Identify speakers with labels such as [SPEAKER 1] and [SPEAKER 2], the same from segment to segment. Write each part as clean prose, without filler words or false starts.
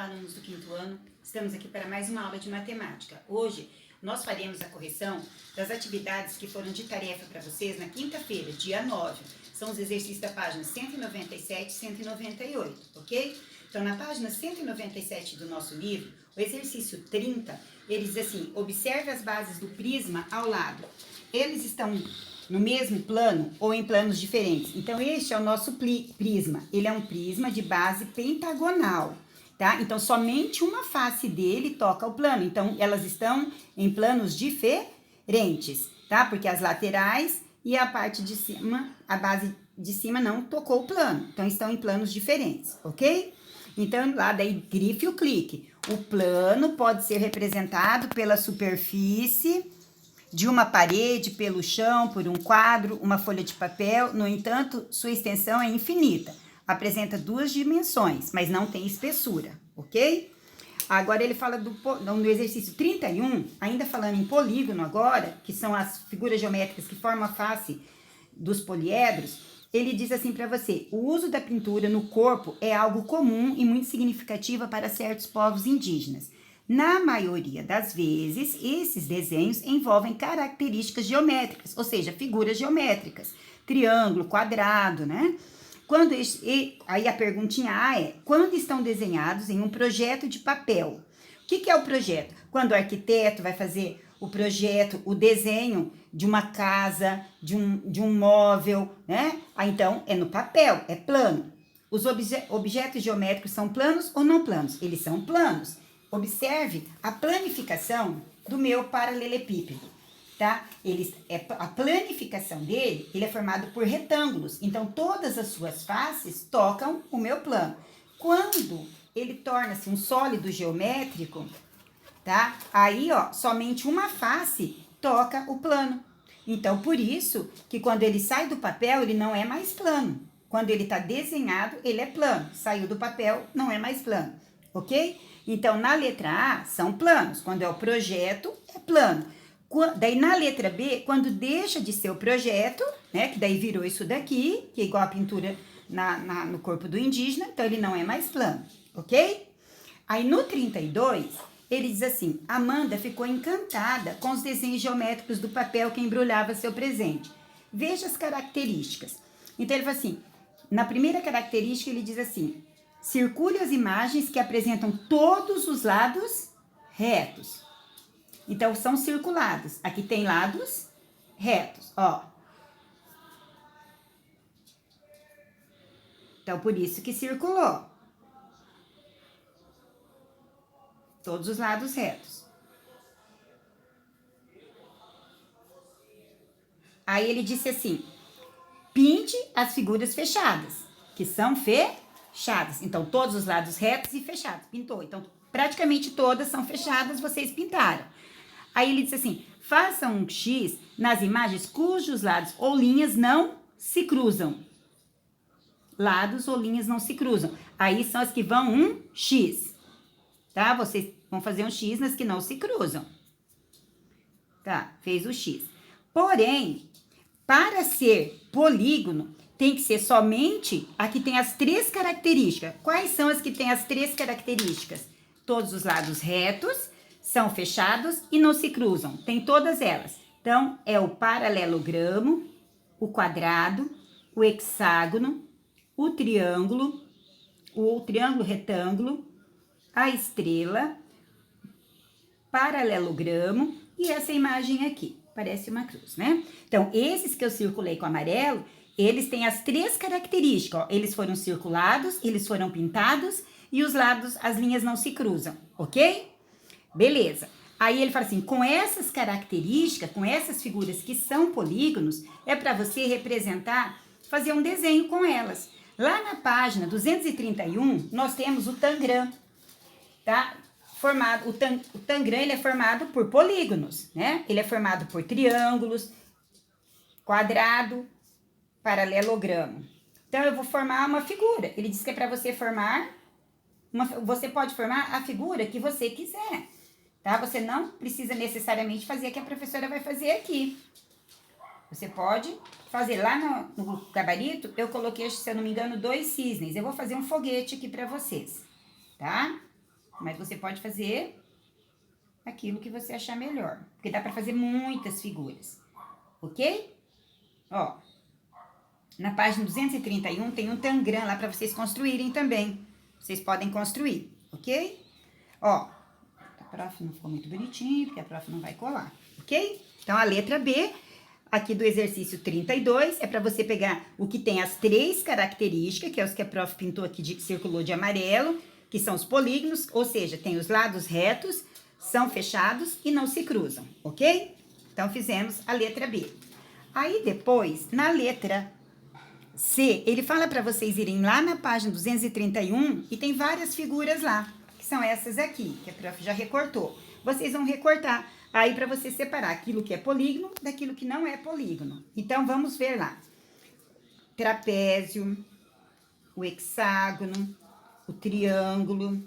[SPEAKER 1] alunos do 5º ano, estamos aqui para mais uma aula de matemática. Hoje nós faremos a correção das atividades que foram de tarefa para vocês na quinta-feira, dia 9. São os exercícios da página 197 e 198, ok? Então, na página 197 do nosso livro, o exercício 30, ele diz assim: observe as bases do prisma ao lado. Eles estão no mesmo plano ou em planos diferentes. Então, este é o nosso prisma. Ele é um prisma de base pentagonal, tá? Então, somente uma face dele toca o plano. Então, elas estão em planos diferentes, tá? Porque as laterais e a parte de cima, a base de cima não tocou o plano. Então, estão em planos diferentes, ok? Então, lá daí, grife o clique. O plano pode ser representado pela superfície de uma parede, pelo chão, por um quadro, uma folha de papel. No entanto, sua extensão é infinita. Apresenta duas dimensões, mas não tem espessura, ok? Agora ele fala no exercício 31, ainda falando em polígono agora, que são as figuras geométricas que formam a face dos poliedros. Ele diz assim para você: o uso da pintura no corpo é algo comum e muito significativa para certos povos indígenas. Na maioria das vezes, esses desenhos envolvem características geométricas, ou seja, figuras geométricas, triângulo, quadrado, né? Aí a perguntinha A é: quando estão desenhados em um projeto de papel? O que é o projeto? Quando o arquiteto vai fazer o projeto, o desenho de uma casa, de um móvel, né? Então, é no papel, é plano. Os objetos geométricos são planos ou não planos? Eles são planos. Observe a planificação do meu paralelepípedo, tá? A planificação dele, ele é formado por retângulos. Então, todas as suas faces tocam o meu plano. Quando ele torna-se um sólido geométrico, tá? Aí, ó, somente uma face toca o plano. Então, por isso que quando ele sai do papel, ele não é mais plano. Quando ele está desenhado, ele é plano. Saiu do papel, não é mais plano, ok? Então, na letra A, são planos. Quando é o projeto, é plano. Daí, na letra B, quando deixa de ser o projeto, né? Que daí virou isso daqui, que é igual a pintura no corpo do indígena, então ele não é mais plano, ok? Aí, no 32, ele diz assim: Amanda ficou encantada com os desenhos geométricos do papel que embrulhava seu presente. Veja as características. Então, ele fala assim, na primeira característica, ele diz assim: circule as imagens que apresentam todos os lados retos. Então, são circulados. Aqui tem lados retos, ó. Então, por isso que circulou. Todos os lados retos. Aí ele disse assim: pinte as figuras fechadas, que são fechadas. Então, todos os lados retos e fechados. Pintou. Então, praticamente todas são fechadas, vocês pintaram. Aí ele disse assim: faça um X nas imagens cujos lados ou linhas não se cruzam. Lados ou linhas não se cruzam. Aí são as que vão um X. Tá? Vocês vão fazer um X nas que não se cruzam. Tá? Fez o X. Porém, para ser polígono, tem que ser somente a que tem as três características. Quais são as que têm as três características? Todos os lados retos, são fechados e não se cruzam. Tem todas elas. Então, é o paralelogramo, o quadrado, o hexágono, o triângulo retângulo, a estrela, paralelogramo e essa imagem aqui. Parece uma cruz, né? Então, esses que eu circulei com amarelo, eles têm as três características, ó. Eles foram circulados, eles foram pintados e os lados, as linhas não se cruzam, ok? Beleza. Aí ele fala assim: com essas características, com essas figuras que são polígonos, é para você representar, fazer um desenho com elas. Lá na página 231, nós temos o tangram, tá? O tangram, ele é formado por polígonos, né? Ele é formado por triângulos, quadrado, paralelogramo. Então, eu vou formar uma figura. Ele diz que é para você formar, você pode formar a figura que você quiser, tá? Você não precisa necessariamente fazer a que a professora vai fazer aqui. Você pode fazer lá no gabarito, eu coloquei, se eu não me engano, 2 cisnes. Eu vou fazer um foguete aqui para vocês, tá? Mas você pode fazer aquilo que você achar melhor. Porque dá pra fazer muitas figuras. Ok? Ó, na página 231 tem um tangram lá pra vocês construírem também. Vocês podem construir, ok? Ó, a prof não ficou muito bonitinho, porque a prof não vai colar, ok? Então, a letra B, aqui do exercício 32, é para você pegar o que tem as 3 características, que é os que a prof pintou aqui, circulou de amarelo, que são os polígonos, ou seja, tem os lados retos, são fechados e não se cruzam, ok? Então, fizemos a letra B. Aí, depois, na letra C, ele fala para vocês irem lá na página 231 e tem várias figuras lá, que são essas aqui, que a prof já recortou. Vocês vão recortar aí para você separar aquilo que é polígono daquilo que não é polígono. Então, vamos ver lá. Trapézio, o hexágono, o triângulo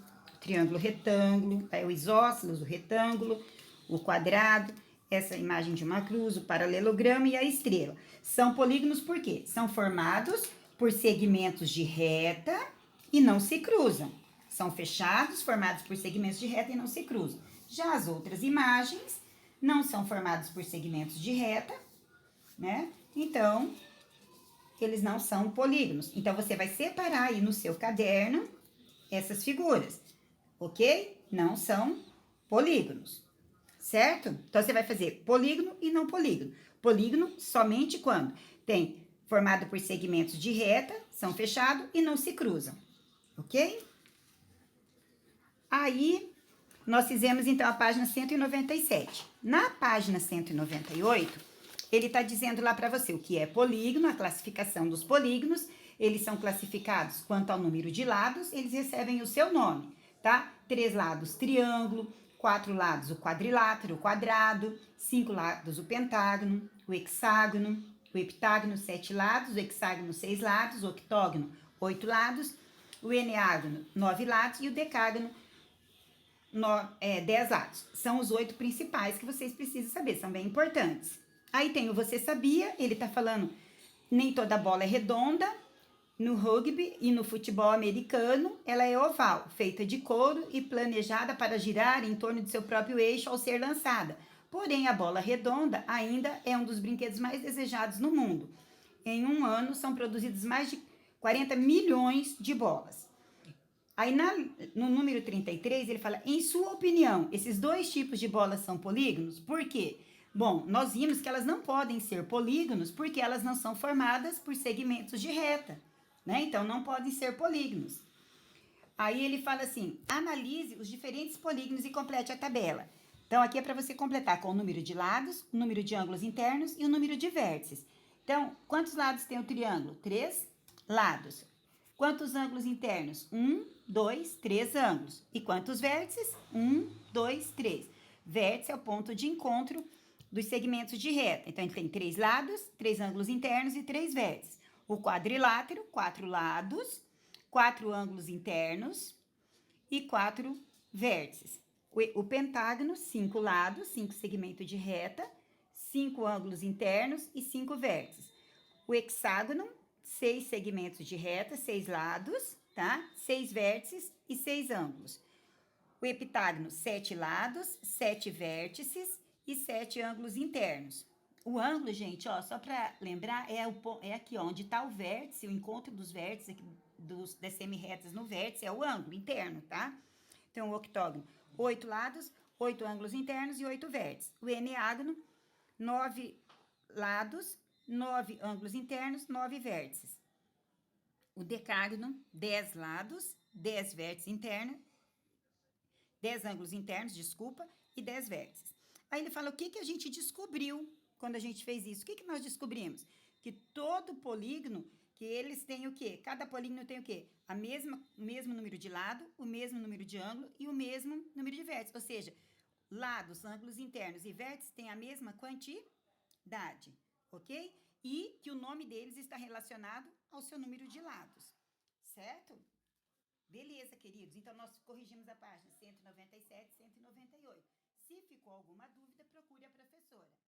[SPEAKER 1] retângulo, aí o isósceles, o retângulo, o quadrado, essa imagem de uma cruz, o paralelogramo e a estrela. São polígonos por quê? São formados por segmentos de reta e não se cruzam. São fechados, formados por segmentos de reta e não se cruzam. Já as outras imagens não são formados por segmentos de reta, né? Então, eles não são polígonos. Então, você vai separar aí no seu caderno essas figuras, ok? Não são polígonos, certo? Então, você vai fazer polígono e não polígono. Polígono somente quando tem formado por segmentos de reta, são fechados e não se cruzam, ok? Aí, nós fizemos, então, a página 197. Na página 198, ele está dizendo lá para você o que é polígono, a classificação dos polígonos. Eles são classificados quanto ao número de lados, eles recebem o seu nome, tá? 3 lados, triângulo, 4 lados, o quadrilátero, o quadrado, 5 lados, o pentágono, o hexágono, o heptágono, 7 lados, o hexágono, 6 lados, o octógono, 8 lados, o eneágono, 9 lados e o decágono, 10 lados. São os 8 principais que vocês precisam saber, são bem importantes. Aí tem o você sabia, ele tá falando, nem toda bola é redonda. No rugby e no futebol americano, ela é oval, feita de couro e planejada para girar em torno de seu próprio eixo ao ser lançada. Porém, a bola redonda ainda é um dos brinquedos mais desejados no mundo. Em um ano, são produzidos mais de 40 milhões de bolas. Aí, no número 33, ele fala, em sua opinião, esses 2 tipos de bolas são polígonos? Por quê? Bom, nós vimos que elas não podem ser polígonos porque elas não são formadas por segmentos de reta, né? Então, não podem ser polígonos. Aí ele fala assim, analise os diferentes polígonos e complete a tabela. Então, aqui é para você completar com o número de lados, o número de ângulos internos e o número de vértices. Então, quantos lados tem o triângulo? 3 lados. Quantos ângulos internos? 1, 2, 3 ângulos. E quantos vértices? 1, 2, 3. Vértice é o ponto de encontro dos segmentos de reta. Então, ele tem 3 lados, 3 ângulos internos e 3 vértices. O quadrilátero, 4 lados, 4 ângulos internos e 4 vértices. O pentágono, 5 lados, 5 segmentos de reta, 5 ângulos internos e 5 vértices. O hexágono, 6 segmentos de reta, 6 lados, tá? 6 vértices e 6 ângulos. O heptágono, 7 lados, 7 vértices e 7 ângulos internos. O ângulo, gente, ó, só para lembrar, é aqui, ó, onde está o vértice, o encontro dos vértices, aqui, das semi-retas no vértice, é o ângulo interno, tá? Então, o octógono, 8 lados, 8 ângulos internos e 8 vértices. O eneágono, 9 lados, 9 ângulos internos, 9 vértices. O decágono, 10 lados, 10 vértices internos, 10 ângulos internos, desculpa, e 10 vértices. Aí ele fala o que a gente descobriu quando a gente fez isso. O que nós descobrimos? Que todo polígono, que eles têm o quê? Cada polígono tem o quê? O mesmo número de lado, o mesmo número de ângulo e o mesmo número de vértices. Ou seja, lados, ângulos internos e vértices têm a mesma quantidade, ok? E que o nome deles está relacionado ao seu número de lados, certo? Beleza, queridos. Então, nós corrigimos a página 197 e 198. Se ficou alguma dúvida, procure a professora.